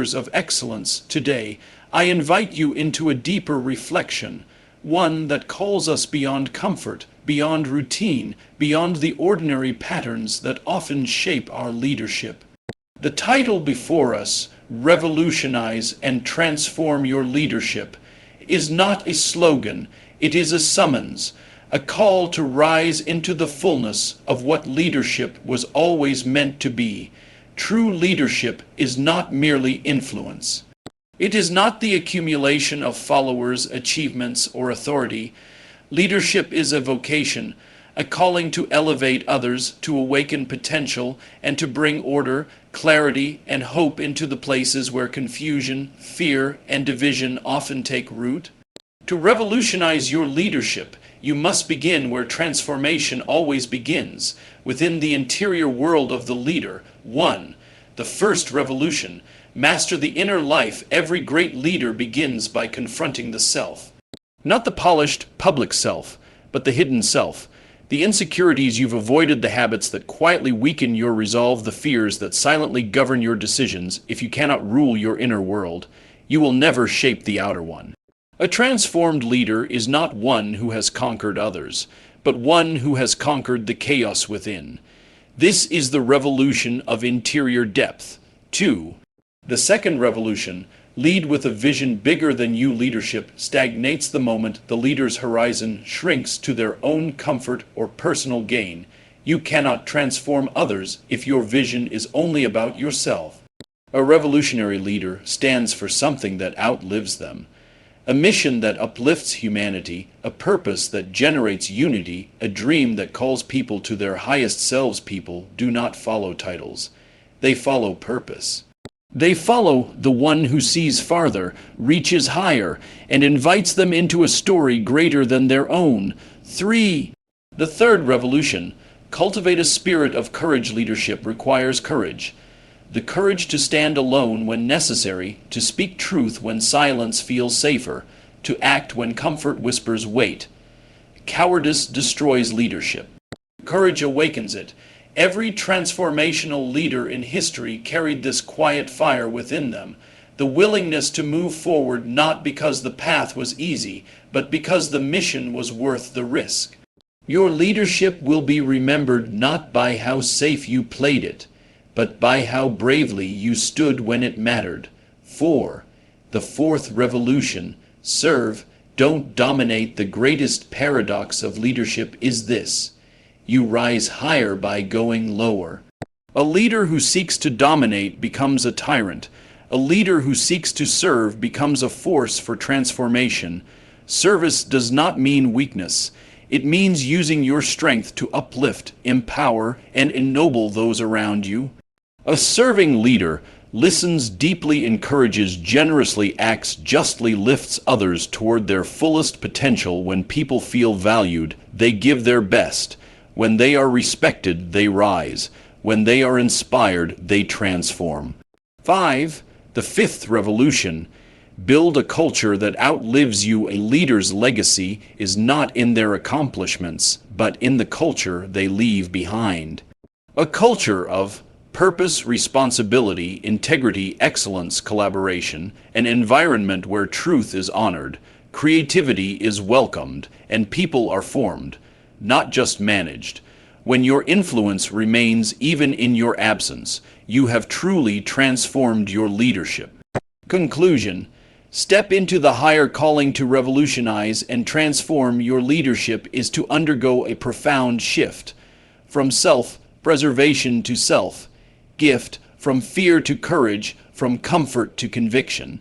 of excellence today, I invite you into a deeper reflection, one that calls us beyond comfort, beyond routine, beyond the ordinary patterns that often shape our leadership. The title before us, Revolutionize and Transform Your Leadership, is not a slogan, it is a summons, a call to rise into the fullness of what leadership was always meant to be. True leadership is not merely influence. It is not the accumulation of followers, achievements, or authority. Leadership is a vocation, a calling to elevate others, to awaken potential, and to bring order, clarity, and hope into the places where confusion, fear, and division often take root. To revolutionize your leadership, you must begin where transformation always begins, within the interior world of the leader. 1. The first revolution. Master the inner life. Every great leader begins by confronting the self. Not the polished, public self, but the hidden self. The insecurities you've avoided, the habits that quietly weaken your resolve, the fears that silently govern your decisions. If you cannot rule your inner world, you will never shape the outer one. A transformed leader is not one who has conquered others, but one who has conquered the chaos within. This is the revolution of interior depth. 2. The second revolution, lead with a vision bigger than you. Leadership stagnates the moment the leader's horizon shrinks to their own comfort or personal gain. You cannot transform others if your vision is only about yourself. A revolutionary leader stands for something that outlives them. A mission that uplifts humanity, a purpose that generates unity, a dream that calls people to their highest selves. People do not follow titles. They follow purpose. They follow the one who sees farther, reaches higher, and invites them into a story greater than their own. 3. The third revolution. Cultivate a spirit of courage. Leadership requires courage. The courage to stand alone when necessary, to speak truth when silence feels safer, to act when comfort whispers wait. Cowardice destroys leadership. Courage awakens it. Every transformational leader in history carried this quiet fire within them, the willingness to move forward not because the path was easy, but because the mission was worth the risk. Your leadership will be remembered not by how safe you played it, but by how bravely you stood when it mattered. 4. The fourth revolution. Serve, don't dominate. The greatest paradox of leadership is this: you rise higher by going lower. A leader who seeks to dominate becomes a tyrant. A leader who seeks to serve becomes a force for transformation. Service does not mean weakness. It means using your strength to uplift, empower, and ennoble those around you. A serving leader listens deeply, encourages generously, acts justly, lifts others toward their fullest potential. When people feel valued, they give their best. When they are respected, they rise. When they are inspired, they transform. 5. The fifth revolution. Build a culture that outlives you. A leader's legacy is not in their accomplishments, but in the culture they leave behind. A culture of purpose, responsibility, integrity, excellence, collaboration, an environment where truth is honored, creativity is welcomed, and people are formed, not just managed. When your influence remains even in your absence, you have truly transformed your leadership. Conclusion. Step into the higher calling. To revolutionize and transform your leadership is to undergo a profound shift, from self-preservation to self-gift, from fear to courage, from comfort to conviction.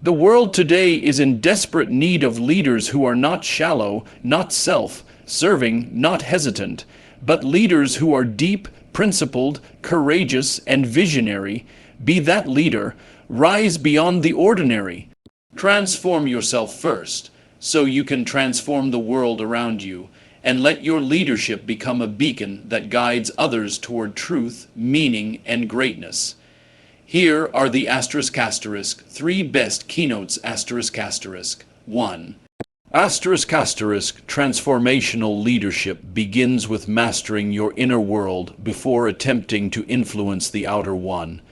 The world today is in desperate need of leaders who are not shallow, not self-serving, not hesitant, but leaders who are deep, principled, courageous, and visionary. Be that leader. Rise beyond the ordinary. Transform yourself first, so you can transform the world around you, and let your leadership become a beacon that guides others toward truth, meaning, and greatness. Here are the *** 3 best keynotes ***. 1. Transformational leadership begins with mastering your inner world before attempting to influence the outer one.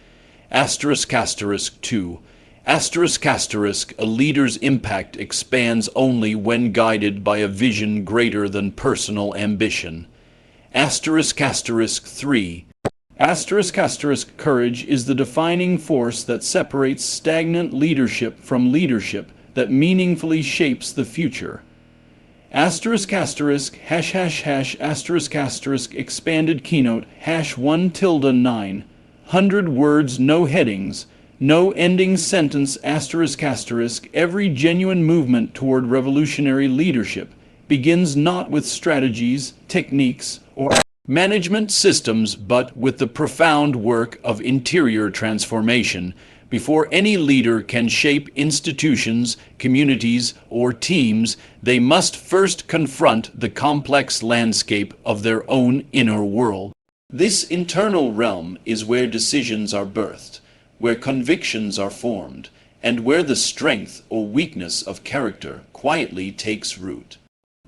Asterisk asterisk 2. Asterisk asterisk, a leader's impact expands only when guided by a vision greater than personal ambition. Asterisk asterisk 3. Asterisk asterisk, courage is the defining force that separates stagnant leadership from leadership that meaningfully shapes the future. Asterisk asterisk hash hash hash asterisk asterisk expanded keynote hash 1 tilde 9. 100 words, no headings, no ending sentence asterisk asterisk. Every genuine movement toward revolutionary leadership begins not with strategies, techniques, or management systems, but with the profound work of interior transformation. Before any leader can shape institutions, communities, or teams, they must first confront the complex landscape of their own inner world. This internal realm is where decisions are birthed, where convictions are formed, and where the strength or weakness of character quietly takes root.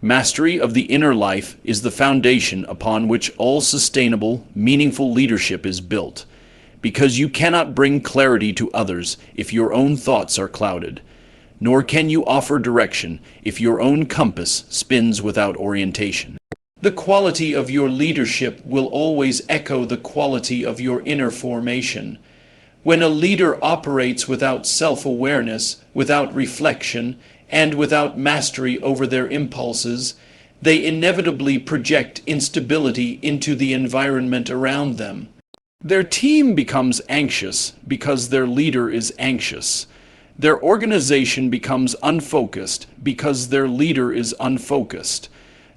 Mastery of the inner life is the foundation upon which all sustainable, meaningful leadership is built. Because you cannot bring clarity to others if your own thoughts are clouded, nor can you offer direction if your own compass spins without orientation. The quality of your leadership will always echo the quality of your inner formation. When a leader operates without self-awareness, without reflection, and without mastery over their impulses, they inevitably project instability into the environment around them. Their team becomes anxious because their leader is anxious. Their organization becomes unfocused because their leader is unfocused.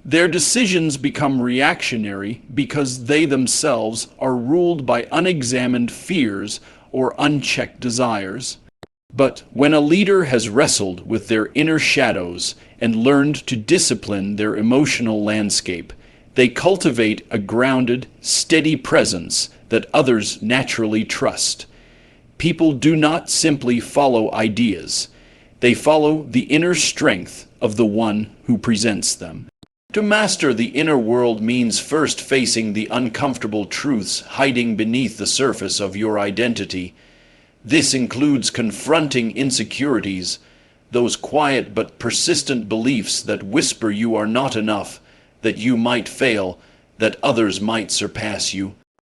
Their decisions become reactionary because they themselves are ruled by unexamined fears or unchecked desires. But when a leader has wrestled with their inner shadows and learned to discipline their emotional landscape, they cultivate a grounded, steady presence that others naturally trust. People do not simply follow ideas. They follow the inner strength of the one who presents them. To master the inner world means first facing the uncomfortable truths hiding beneath the surface of your identity. This includes confronting insecurities, those quiet but persistent beliefs that whisper you are not enough, that you might fail, that others might surpass you.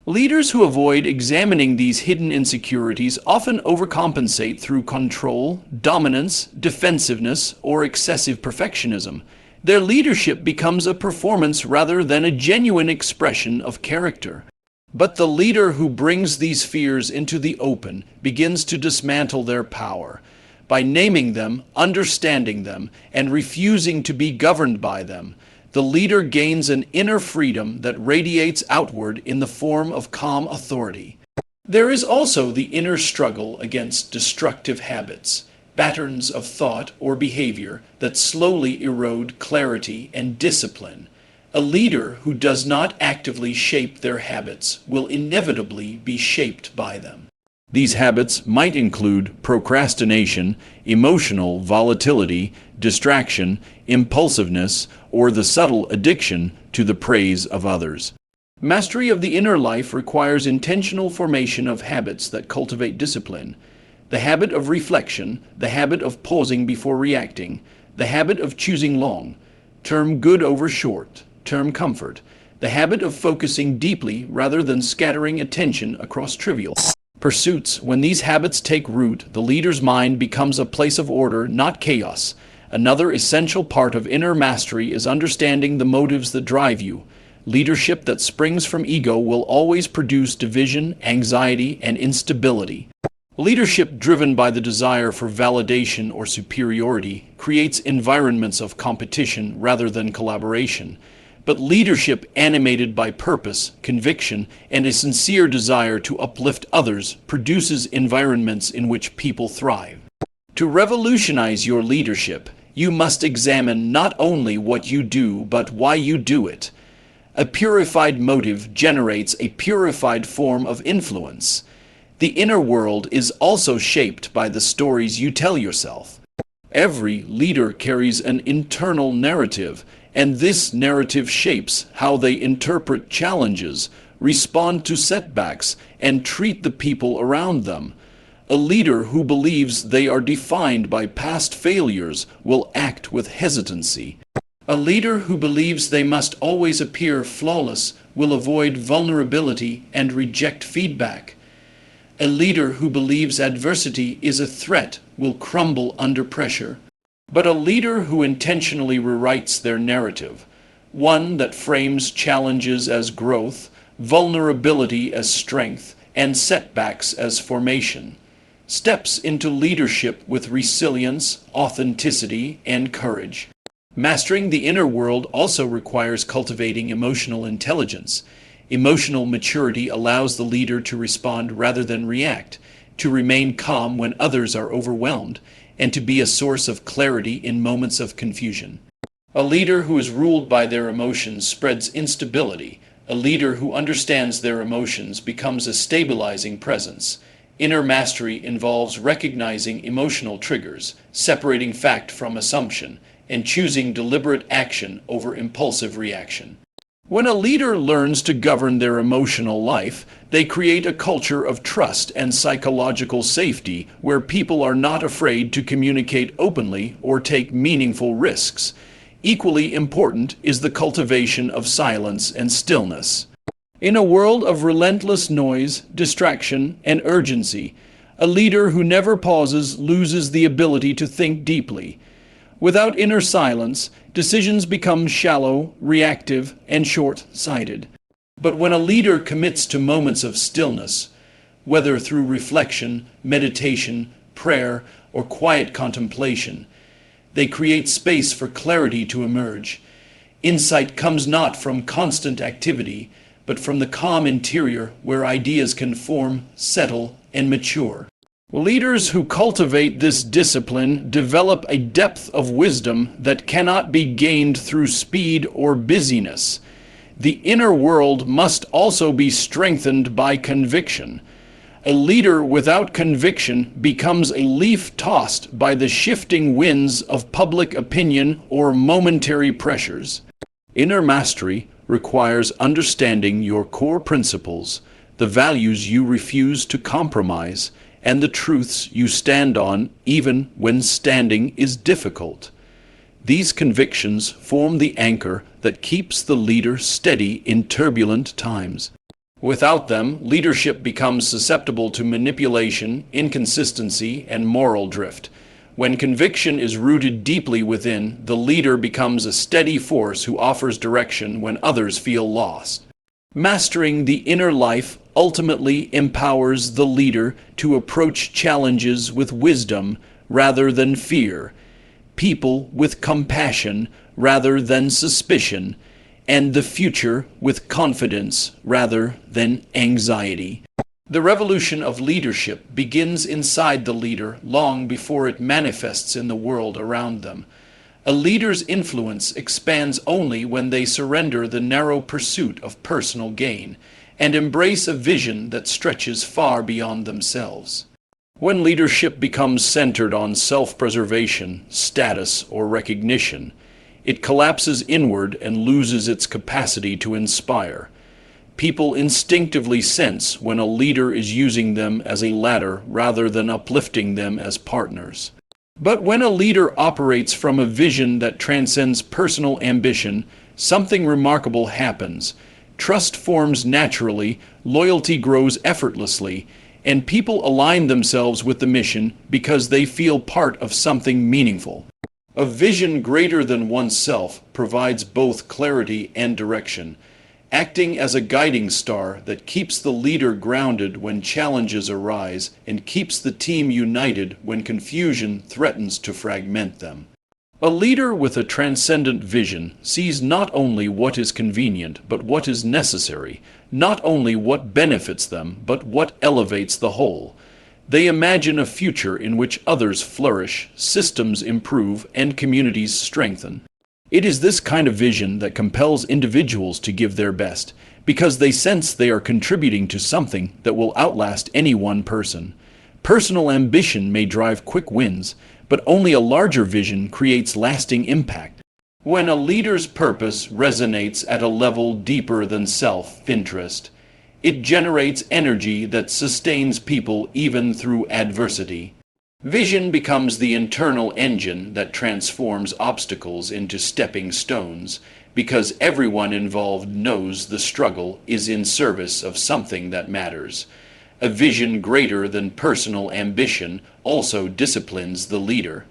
Leaders who avoid examining these hidden insecurities often overcompensate through control, dominance, defensiveness, or excessive perfectionism. Their leadership becomes a performance rather than a genuine expression of character. But the leader who brings these fears into the open begins to dismantle their power. By naming them, understanding them, and refusing to be governed by them, the leader gains an inner freedom that radiates outward in the form of calm authority. There is also the inner struggle against destructive habits, patterns of thought or behavior that slowly erode clarity and discipline. A leader who does not actively shape their habits will inevitably be shaped by them. These habits might include procrastination, emotional volatility, distraction, impulsiveness, or the subtle addiction to the praise of others. Mastery of the inner life requires intentional formation of habits that cultivate discipline. The habit of reflection, the habit of pausing before reacting, the habit of choosing long-term good over short-term comfort, the habit of focusing deeply rather than scattering attention across trivial pursuits. When these habits take root, the leader's mind becomes a place of order, not chaos. Another essential part of inner mastery is understanding the motives that drive you. Leadership that springs from ego will always produce division, anxiety, and instability. Leadership driven by the desire for validation or superiority creates environments of competition rather than collaboration. But leadership animated by purpose, conviction, and a sincere desire to uplift others produces environments in which people thrive. To revolutionize your leadership, you must examine not only what you do, but why you do it. A purified motive generates a purified form of influence. The inner world is also shaped by the stories you tell yourself. Every leader carries an internal narrative, and this narrative shapes how they interpret challenges, respond to setbacks, and treat the people around them. A leader who believes they are defined by past failures will act with hesitancy. A leader who believes they must always appear flawless will avoid vulnerability and reject feedback. A leader who believes adversity is a threat will crumble under pressure. But a leader who intentionally rewrites their narrative, one that frames challenges as growth, vulnerability as strength, and setbacks as formation, steps into leadership with resilience, authenticity, and courage. Mastering the inner world also requires cultivating emotional intelligence. Emotional maturity allows the leader to respond rather than react, to remain calm when others are overwhelmed, and to be a source of clarity in moments of confusion. A leader who is ruled by their emotions spreads instability. A leader who understands their emotions becomes a stabilizing presence. Inner mastery involves recognizing emotional triggers, separating fact from assumption, and choosing deliberate action over impulsive reaction. When a leader learns to govern their emotional life, they create a culture of trust and psychological safety where people are not afraid to communicate openly or take meaningful risks. Equally important is the cultivation of silence and stillness. In a world of relentless noise, distraction, and urgency, a leader who never pauses loses the ability to think deeply. Without inner silence, decisions become shallow, reactive, and short-sighted. But when a leader commits to moments of stillness, whether through reflection, meditation, prayer, or quiet contemplation, they create space for clarity to emerge. Insight comes not from constant activity, but from the calm interior where ideas can form, settle, and mature. Leaders who cultivate this discipline develop a depth of wisdom that cannot be gained through speed or busyness. The inner world must also be strengthened by conviction. A leader without conviction becomes a leaf tossed by the shifting winds of public opinion or momentary pressures. Inner mastery requires understanding your core principles, the values you refuse to compromise, and the truths you stand on even when standing is difficult. These convictions form the anchor that keeps the leader steady in turbulent times. Without them, leadership becomes susceptible to manipulation, inconsistency, and moral drift. When conviction is rooted deeply within, the leader becomes a steady force who offers direction when others feel lost. Mastering the inner life ultimately empowers the leader to approach challenges with wisdom rather than fear, people with compassion rather than suspicion, and the future with confidence rather than anxiety. The revolution of leadership begins inside the leader long before it manifests in the world around them. A leader's influence expands only when they surrender the narrow pursuit of personal gain and embrace a vision that stretches far beyond themselves. When leadership becomes centered on self-preservation, status, or recognition, it collapses inward and loses its capacity to inspire. People instinctively sense when a leader is using them as a ladder rather than uplifting them as partners. But when a leader operates from a vision that transcends personal ambition, something remarkable happens. Trust forms naturally, loyalty grows effortlessly, and people align themselves with the mission because they feel part of something meaningful. A vision greater than oneself provides both clarity and direction, acting as a guiding star that keeps the leader grounded when challenges arise and keeps the team united when confusion threatens to fragment them. A leader with a transcendent vision sees not only what is convenient, but what is necessary, not only what benefits them, but what elevates the whole. They imagine a future in which others flourish, systems improve, and communities strengthen. It is this kind of vision that compels individuals to give their best, because they sense they are contributing to something that will outlast any one person. Personal ambition may drive quick wins, but only a larger vision creates lasting impact. When a leader's purpose resonates at a level deeper than self-interest, It generates energy that sustains people even through adversity. Vision becomes the internal engine that transforms obstacles into stepping stones, because everyone involved knows the struggle is in service of something that matters. A vision greater than personal ambition also disciplines the leader.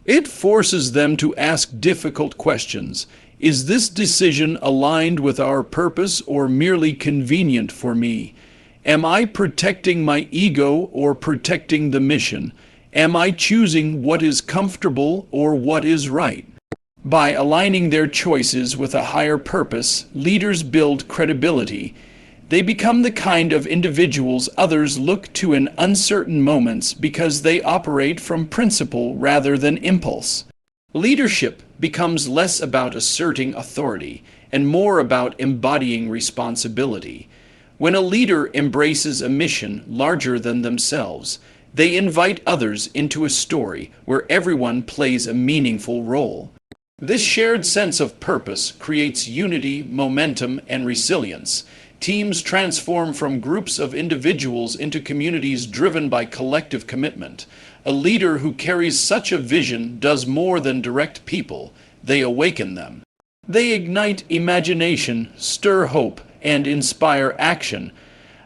It forces them to ask difficult questions. Is this decision aligned with our purpose or merely convenient for me? Am I protecting my ego or protecting the mission? Am I choosing what is comfortable or what is right? By aligning their choices with a higher purpose, leaders build credibility. They become the kind of individuals others look to in uncertain moments because they operate from principle rather than impulse. Leadership becomes less about asserting authority and more about embodying responsibility. When a leader embraces a mission larger than themselves, they invite others into a story where everyone plays a meaningful role. This shared sense of purpose creates unity, momentum, and resilience. Teams transform from groups of individuals into communities driven by collective commitment. A leader who carries such a vision does more than direct people. They awaken them. They ignite imagination, stir hope, and inspire action,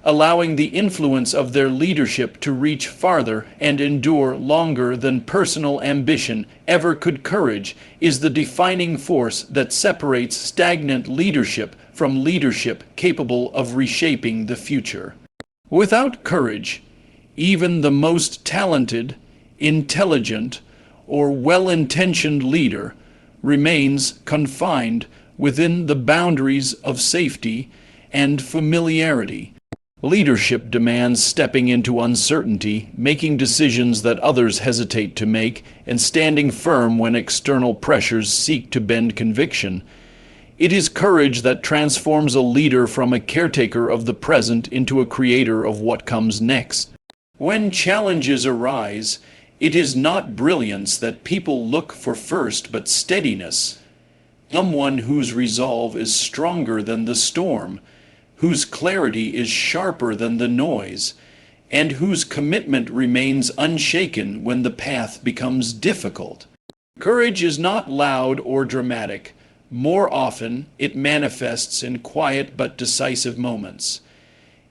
allowing the influence of their leadership to reach farther and endure longer than personal ambition ever could. Courage is the defining force that separates stagnant leadership from leadership capable of reshaping the future. Without courage, even the most talented, intelligent, or well-intentioned leader remains confined within the boundaries of safety and familiarity. Leadership demands stepping into uncertainty, making decisions that others hesitate to make, and standing firm when external pressures seek to bend conviction. It is courage that transforms a leader from a caretaker of the present into a creator of what comes next. When challenges arise, it is not brilliance that people look for first, but steadiness. Someone whose resolve is stronger than the storm, whose clarity is sharper than the noise, and whose commitment remains unshaken when the path becomes difficult. Courage is not loud or dramatic. More often, it manifests in quiet but decisive moments.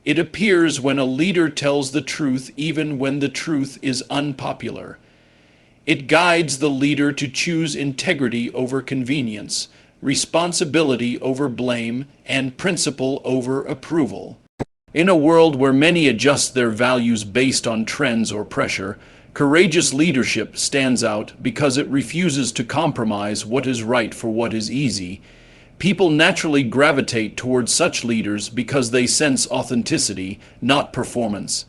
It appears when a leader tells the truth even when the truth is unpopular. It guides the leader to choose integrity over convenience, responsibility over blame, and principle over approval. In a world where many adjust their values based on trends or pressure, courageous leadership stands out because it refuses to compromise what is right for what is easy. People naturally gravitate towards such leaders because they sense authenticity, not performance.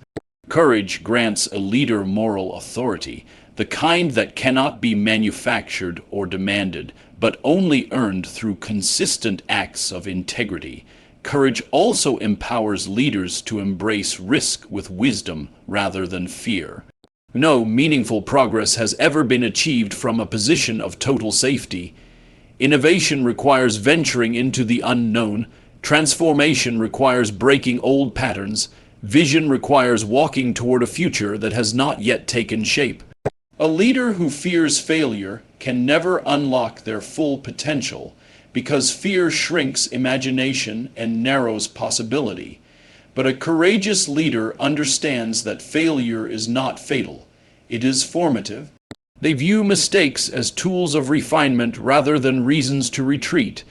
Courage grants a leader moral authority, the kind that cannot be manufactured or demanded, but only earned through consistent acts of integrity. Courage also empowers leaders to embrace risk with wisdom rather than fear. No meaningful progress has ever been achieved from a position of total safety. Innovation requires venturing into the unknown. Transformation requires breaking old patterns. Vision requires walking toward a future that has not yet taken shape. A leader who fears failure can never unlock their full potential because fear shrinks imagination and narrows possibility. But a courageous leader understands that failure is not fatal. It is formative. They view mistakes as tools of refinement rather than reasons to retreat.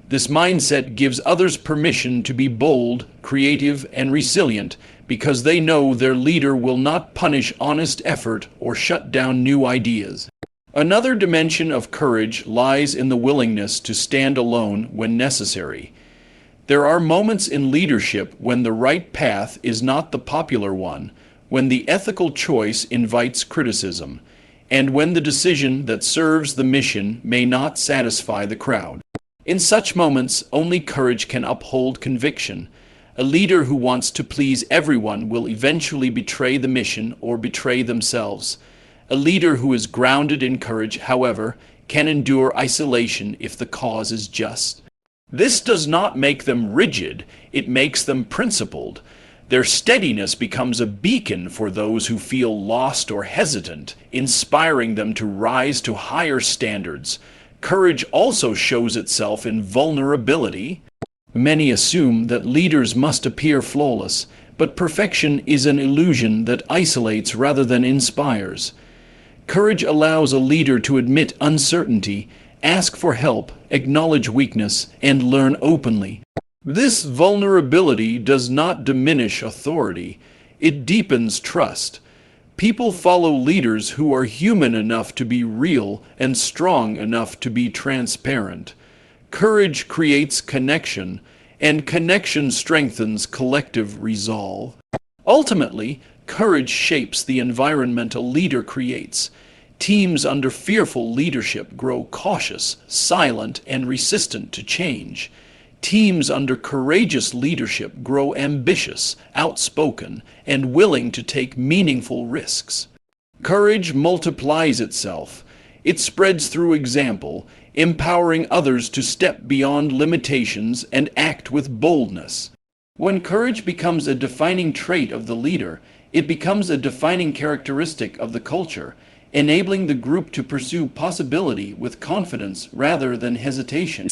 This mindset gives others permission to be bold, creative, and resilient because they know their leader will not punish honest effort or shut down new ideas. Another dimension of courage lies in the willingness to stand alone when necessary. There are moments in leadership when the right path is not the popular one, when the ethical choice invites criticism, and when the decision that serves the mission may not satisfy the crowd. In such moments, only courage can uphold conviction. A leader who wants to please everyone will eventually betray the mission or betray themselves. A leader who is grounded in courage, however, can endure isolation if the cause is just. This does not make them rigid, it makes them principled. Their steadiness becomes a beacon for those who feel lost or hesitant, inspiring them to rise to higher standards. Courage also shows itself in vulnerability. Many assume that leaders must appear flawless, but perfection is an illusion that isolates rather than inspires. Courage allows a leader to admit uncertainty, ask for help, acknowledge weakness, and learn openly. This vulnerability does not diminish authority, it deepens trust. People follow leaders who are human enough to be real and strong enough to be transparent. Courage creates connection, and connection strengthens collective resolve. Ultimately, courage shapes the environment a leader creates. Teams under fearful leadership grow cautious, silent, and resistant to change. Teams under courageous leadership grow ambitious, outspoken, and willing to take meaningful risks. Courage multiplies itself. It spreads through example, empowering others to step beyond limitations and act with boldness. When courage becomes a defining trait of the leader, it becomes a defining characteristic of the culture, enabling the group to pursue possibility with confidence rather than hesitation.